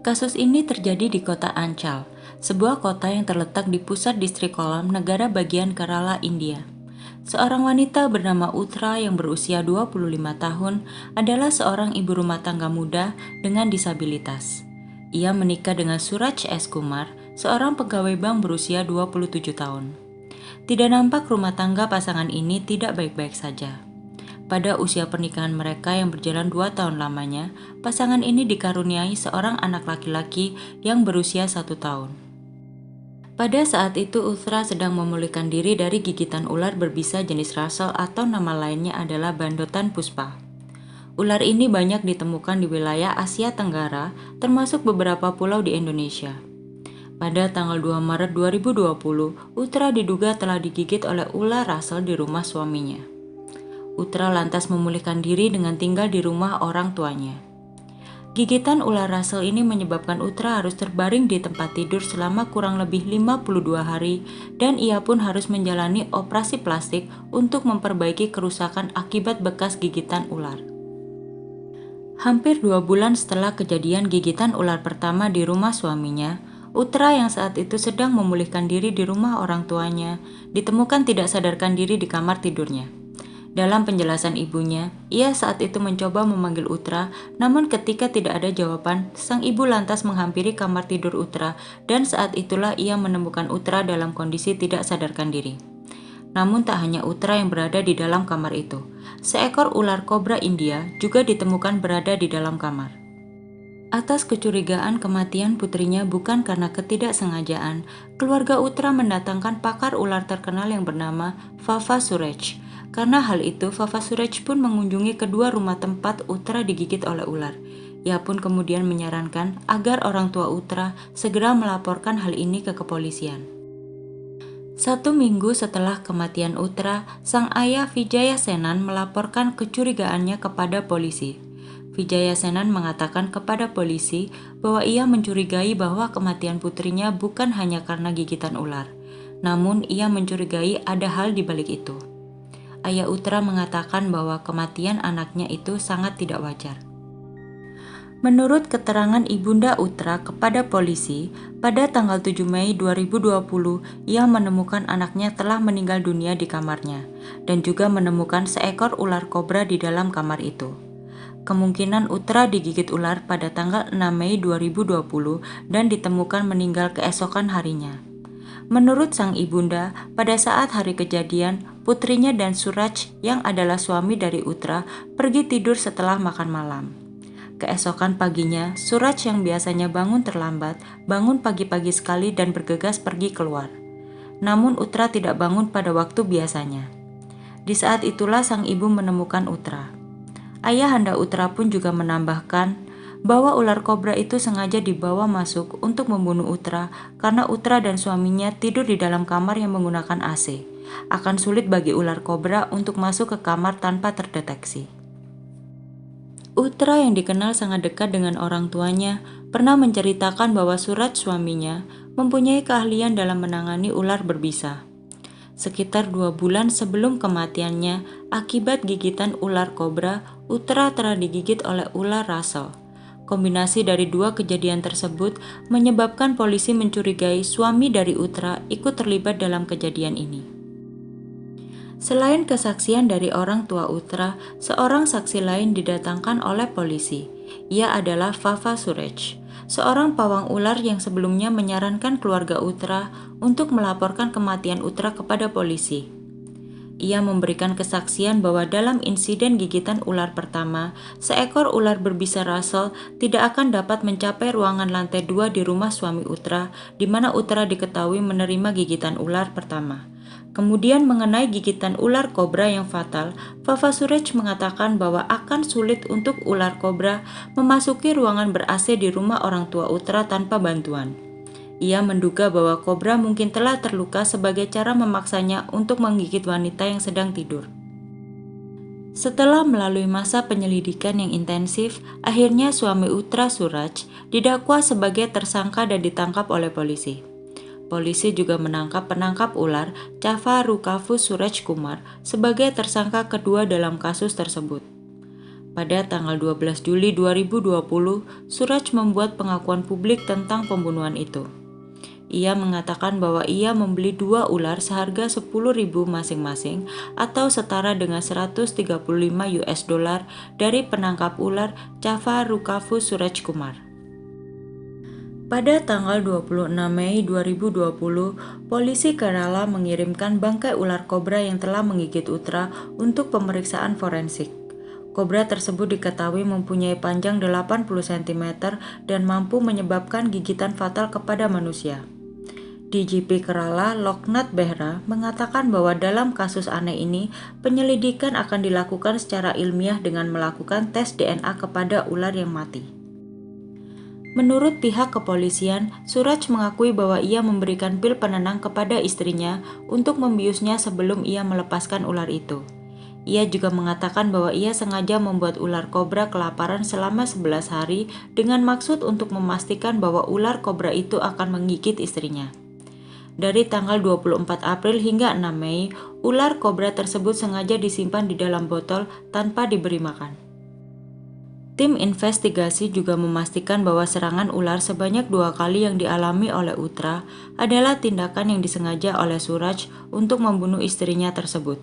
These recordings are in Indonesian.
Kasus ini terjadi di kota Anchal, sebuah kota yang terletak di pusat distrik Kollam, negara bagian Kerala, India. Seorang wanita bernama Utra yang berusia 25 tahun adalah seorang ibu rumah tangga muda dengan disabilitas. Ia menikah dengan Suraj S. Kumar, seorang pegawai bank berusia 27 tahun. Tidak nampak rumah tangga pasangan ini tidak baik-baik saja. Pada usia pernikahan mereka yang berjalan 2 tahun lamanya, pasangan ini dikaruniai seorang anak laki-laki yang berusia 1 tahun. Pada saat itu Uthra sedang memulihkan diri dari gigitan ular berbisa jenis Russell atau nama lainnya adalah Bandotan puspa. Ular ini banyak ditemukan di wilayah Asia Tenggara, termasuk beberapa pulau di Indonesia. Pada tanggal 2 Maret 2020, Uthra diduga telah digigit oleh ular Russell di rumah suaminya. Uthra lantas memulihkan diri dengan tinggal di rumah orang tuanya. Gigitan ular Russell ini menyebabkan Uthra harus terbaring di tempat tidur selama kurang lebih 52 hari dan ia pun harus menjalani operasi plastik untuk memperbaiki kerusakan akibat bekas gigitan ular. Hampir 2 bulan setelah kejadian gigitan ular pertama di rumah suaminya, Uthra yang saat itu sedang memulihkan diri di rumah orang tuanya, ditemukan tidak sadarkan diri di kamar tidurnya. Dalam penjelasan ibunya, ia saat itu mencoba memanggil Uthra, namun ketika tidak ada jawaban, sang ibu lantas menghampiri kamar tidur Uthra dan saat itulah ia menemukan Uthra dalam kondisi tidak sadarkan diri. Namun tak hanya Uthra yang berada di dalam kamar itu, seekor ular kobra India juga ditemukan berada di dalam kamar. Atas kecurigaan kematian putrinya bukan karena ketidaksengajaan, keluarga Uthra mendatangkan pakar ular terkenal yang bernama Vava Suraj. Karena hal itu, Vava Suraj pun mengunjungi kedua rumah tempat Uthra digigit oleh ular. Ia pun kemudian menyarankan agar orang tua Uthra segera melaporkan hal ini ke kepolisian. 1 minggu setelah kematian Uthra, sang ayah Vijaya Senan melaporkan kecurigaannya kepada polisi. Vijaya Senan mengatakan kepada polisi bahwa ia mencurigai bahwa kematian putrinya bukan hanya karena gigitan ular, namun ia mencurigai ada hal di balik itu. Ayah Uthra mengatakan bahwa kematian anaknya itu sangat tidak wajar. Menurut keterangan ibunda Uthra kepada polisi, pada tanggal 7 Mei 2020, ia menemukan anaknya telah meninggal dunia di kamarnya, dan juga menemukan seekor ular kobra di dalam kamar itu. Kemungkinan Uthra digigit ular pada tanggal 6 Mei 2020 dan ditemukan meninggal keesokan harinya. Menurut sang ibunda, pada saat hari kejadian, putrinya dan Suraj yang adalah suami dari Uthra pergi tidur setelah makan malam. Keesokan paginya, Suraj yang biasanya bangun terlambat, bangun pagi-pagi sekali dan bergegas pergi keluar. Namun Uthra tidak bangun pada waktu biasanya. Di saat itulah sang ibu menemukan Uthra. Ayahanda Uthra pun juga menambahkan bahwa ular kobra itu sengaja dibawa masuk untuk membunuh Uthra karena Uthra dan suaminya tidur di dalam kamar yang menggunakan AC. Akan sulit bagi ular kobra untuk masuk ke kamar tanpa terdeteksi. Uthra yang dikenal sangat dekat dengan orang tuanya pernah menceritakan bahwa Suraj suaminya mempunyai keahlian dalam menangani ular berbisa. Sekitar 2 bulan sebelum kematiannya akibat gigitan ular kobra, Uthra telah digigit oleh ular Russell. Kombinasi dari 2 kejadian tersebut menyebabkan polisi mencurigai suami dari Uthra ikut terlibat dalam kejadian ini. Selain kesaksian dari orang tua Uthra, seorang saksi lain didatangkan oleh polisi. Ia adalah Vava Suraj, seorang pawang ular yang sebelumnya menyarankan keluarga Uthra untuk melaporkan kematian Uthra kepada polisi. Ia memberikan kesaksian bahwa dalam insiden gigitan ular pertama, seekor ular berbisa Russell tidak akan dapat mencapai ruangan lantai 2 di rumah suami Uthra, di mana Uthra diketahui menerima gigitan ular pertama. Kemudian mengenai gigitan ular kobra yang fatal, Vava Suraj mengatakan bahwa akan sulit untuk ular kobra memasuki ruangan ber-AC di rumah orang tua Uthra tanpa bantuan. Ia menduga bahwa kobra mungkin telah terluka sebagai cara memaksanya untuk menggigit wanita yang sedang tidur. Setelah melalui masa penyelidikan yang intensif, akhirnya suami Uthra, Suraj, didakwa sebagai tersangka dan ditangkap oleh polisi. Polisi juga menangkap penangkap ular, Chava Rukavu Suraj Kumar, sebagai tersangka kedua dalam kasus tersebut. Pada tanggal 12 Juli 2020, Suraj membuat pengakuan publik tentang pembunuhan itu. Ia mengatakan bahwa ia membeli 2 ular seharga 10.000 masing-masing atau setara dengan 135 US dollar dari penangkap ular Chava Rukavus Suraj Kumar. Pada tanggal 26 Mei 2020, polisi Kerala mengirimkan bangkai ular kobra yang telah menggigit Utra untuk pemeriksaan forensik. Kobra tersebut diketahui mempunyai panjang 80 cm dan mampu menyebabkan gigitan fatal kepada manusia. DJP Kerala Loknath Behra mengatakan bahwa dalam kasus aneh ini, penyelidikan akan dilakukan secara ilmiah dengan melakukan tes DNA kepada ular yang mati. Menurut pihak kepolisian, Suraj mengakui bahwa ia memberikan pil penenang kepada istrinya untuk membiusnya sebelum ia melepaskan ular itu. Ia juga mengatakan bahwa ia sengaja membuat ular kobra kelaparan selama 11 hari dengan maksud untuk memastikan bahwa ular kobra itu akan menggigit istrinya. Dari tanggal 24 April hingga 6 Mei, ular kobra tersebut sengaja disimpan di dalam botol tanpa diberi makan. Tim investigasi juga memastikan bahwa serangan ular sebanyak 2 kali yang dialami oleh Utra adalah tindakan yang disengaja oleh Suraj untuk membunuh istrinya tersebut.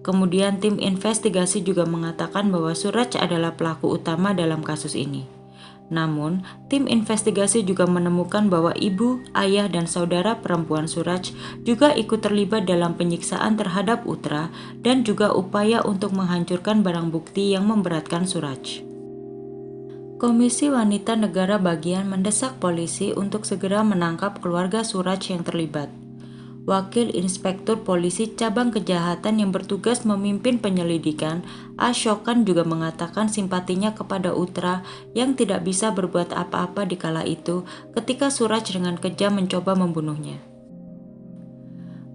Kemudian tim investigasi juga mengatakan bahwa Suraj adalah pelaku utama dalam kasus ini. Namun, tim investigasi juga menemukan bahwa ibu, ayah, dan saudara perempuan Suraj juga ikut terlibat dalam penyiksaan terhadap Utra dan juga upaya untuk menghancurkan barang bukti yang memberatkan Suraj. Komisi Wanita Negara Bagian mendesak polisi untuk segera menangkap keluarga Suraj yang terlibat. Wakil Inspektur Polisi Cabang Kejahatan yang bertugas memimpin penyelidikan, Ashokan juga mengatakan simpatinya kepada Utra yang tidak bisa berbuat apa-apa di kala itu ketika Suraj dengan kejam mencoba membunuhnya.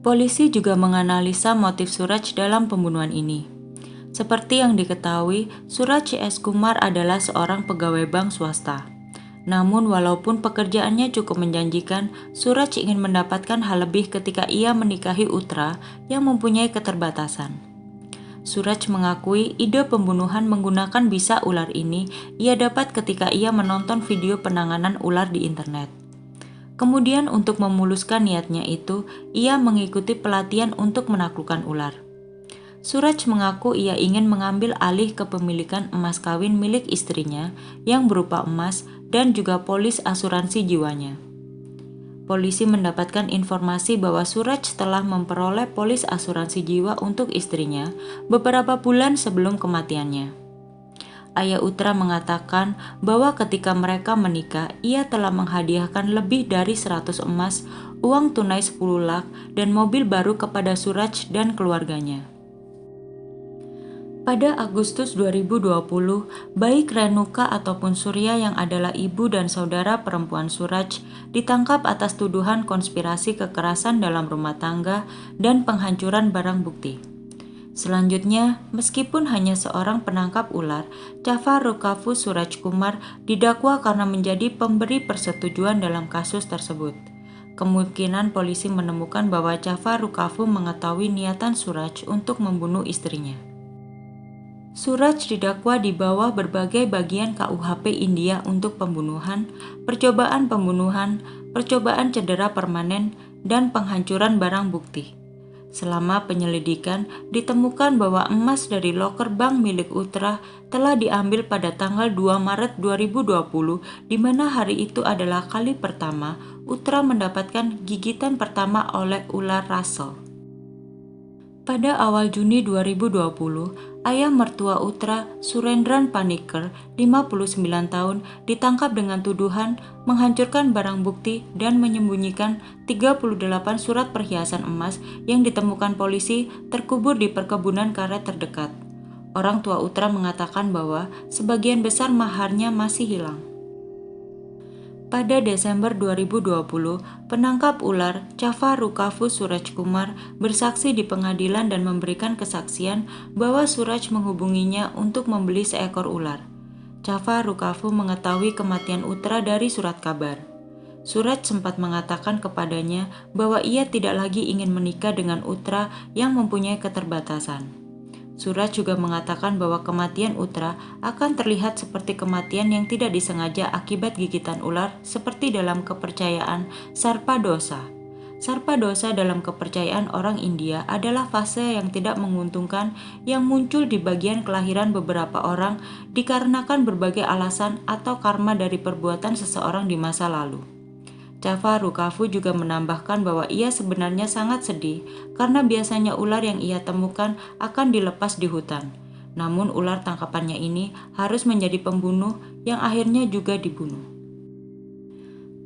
Polisi juga menganalisa motif Suraj dalam pembunuhan ini. Seperti yang diketahui, Suraj S. Kumar adalah seorang pegawai bank swasta. Namun walaupun pekerjaannya cukup menjanjikan, Suraj ingin mendapatkan hal lebih ketika ia menikahi Utra yang mempunyai keterbatasan. Suraj mengakui ide pembunuhan menggunakan bisa ular ini ia dapat ketika ia menonton video penanganan ular di internet. Kemudian untuk memuluskan niatnya itu, ia mengikuti pelatihan untuk menaklukkan ular. Suraj mengaku ia ingin mengambil alih kepemilikan emas kawin milik istrinya yang berupa emas dan juga polis asuransi jiwanya. Polisi mendapatkan informasi bahwa Suraj telah memperoleh polis asuransi jiwa untuk istrinya beberapa bulan sebelum kematiannya. Ayah Utra mengatakan bahwa ketika mereka menikah, ia telah menghadiahkan lebih dari 100 emas, uang tunai 10 lakh, dan mobil baru kepada Suraj dan keluarganya. Pada Agustus 2020, baik Renuka ataupun Surya yang adalah ibu dan saudara perempuan Suraj ditangkap atas tuduhan konspirasi kekerasan dalam rumah tangga dan penghancuran barang bukti. Selanjutnya, meskipun hanya seorang penangkap ular, Chava Rukavus Suraj Kumar didakwa karena menjadi pemberi persetujuan dalam kasus tersebut. Kemungkinan polisi menemukan bahwa Chava Rukavus mengetahui niatan Suraj untuk membunuh istrinya. Suraj didakwa di bawah berbagai bagian KUHP India untuk pembunuhan, percobaan pembunuhan, percobaan cedera permanen, dan penghancuran barang bukti. Selama penyelidikan, ditemukan bahwa emas dari loker bank milik Utra telah diambil pada tanggal 2 Maret 2020, di mana hari itu adalah kali pertama Utra mendapatkan gigitan pertama oleh ular Russell. Pada awal Juni 2020, ayah mertua Utra, Surendran Panicker, 59 tahun, ditangkap dengan tuduhan menghancurkan barang bukti dan menyembunyikan 38 surat perhiasan emas yang ditemukan polisi terkubur di perkebunan karet terdekat. Orang tua Utra mengatakan bahwa sebagian besar maharnya masih hilang. Pada Desember 2020, penangkap ular Chava Rukavus Suraj Kumar bersaksi di pengadilan dan memberikan kesaksian bahwa Suraj menghubunginya untuk membeli seekor ular. Chava Rukavus mengetahui kematian Utra dari surat kabar. Suraj sempat mengatakan kepadanya bahwa ia tidak lagi ingin menikah dengan Utra yang mempunyai keterbatasan. Suraj juga mengatakan bahwa kematian Uttara akan terlihat seperti kematian yang tidak disengaja akibat gigitan ular seperti dalam kepercayaan Sarpa dosa. Sarpa dosa dalam kepercayaan orang India adalah fase yang tidak menguntungkan yang muncul di bagian kelahiran beberapa orang dikarenakan berbagai alasan atau karma dari perbuatan seseorang di masa lalu. Java Rukafu juga menambahkan bahwa ia sebenarnya sangat sedih karena biasanya ular yang ia temukan akan dilepas di hutan. Namun ular tangkapannya ini harus menjadi pembunuh yang akhirnya juga dibunuh.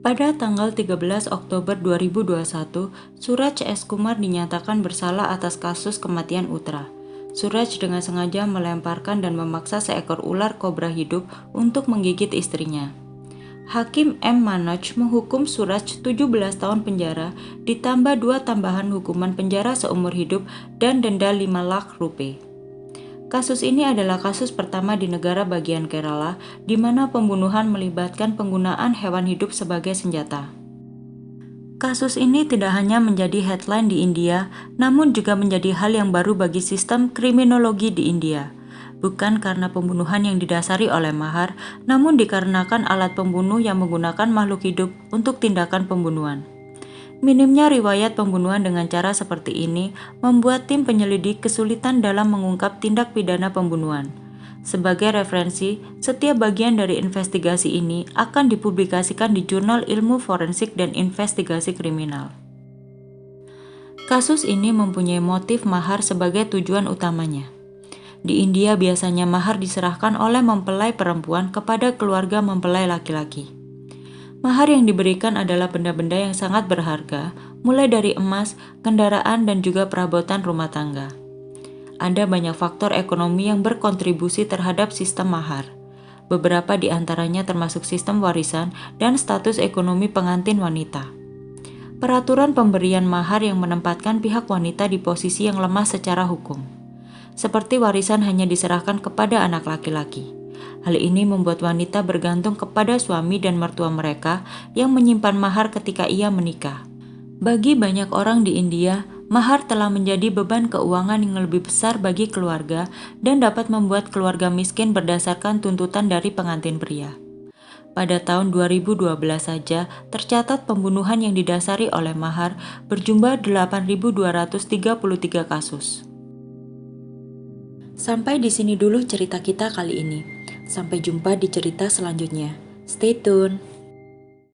Pada tanggal 13 Oktober 2021, Suraj S. Kumar dinyatakan bersalah atas kasus kematian Uttara. Suraj dengan sengaja melemparkan dan memaksa seekor ular kobra hidup untuk menggigit istrinya. Hakim M. Manoj menghukum Suraj 17 tahun penjara ditambah 2 tambahan hukuman penjara seumur hidup dan denda 5 lakh rupiah. Kasus ini adalah kasus pertama di negara bagian Kerala di mana pembunuhan melibatkan penggunaan hewan hidup sebagai senjata. Kasus ini tidak hanya menjadi headline di India, namun juga menjadi hal yang baru bagi sistem kriminologi di India. Bukan karena pembunuhan yang didasari oleh mahar, namun dikarenakan alat pembunuh yang menggunakan makhluk hidup untuk tindakan pembunuhan. Minimnya riwayat pembunuhan dengan cara seperti ini membuat tim penyelidik kesulitan dalam mengungkap tindak pidana pembunuhan. Sebagai referensi, setiap bagian dari investigasi ini akan dipublikasikan di Jurnal Ilmu Forensik dan Investigasi Kriminal. Kasus ini mempunyai motif mahar sebagai tujuan utamanya. Di India biasanya mahar diserahkan oleh mempelai perempuan kepada keluarga mempelai laki-laki. Mahar yang diberikan adalah benda-benda yang sangat berharga, mulai dari emas, kendaraan, dan juga perabotan rumah tangga. Ada banyak faktor ekonomi yang berkontribusi terhadap sistem mahar. Beberapa di antaranya termasuk sistem warisan dan status ekonomi pengantin wanita. Peraturan pemberian mahar yang menempatkan pihak wanita di posisi yang lemah secara hukum. Seperti warisan hanya diserahkan kepada anak laki-laki. Hal ini membuat wanita bergantung kepada suami dan mertua mereka yang menyimpan mahar ketika ia menikah. Bagi banyak orang di India, mahar telah menjadi beban keuangan yang lebih besar bagi keluarga dan dapat membuat keluarga miskin berdasarkan tuntutan dari pengantin pria. Pada tahun 2012 saja, tercatat pembunuhan yang didasari oleh mahar berjumlah 8.233 kasus. Sampai di sini dulu cerita kita kali ini. Sampai jumpa di cerita selanjutnya. Stay tune.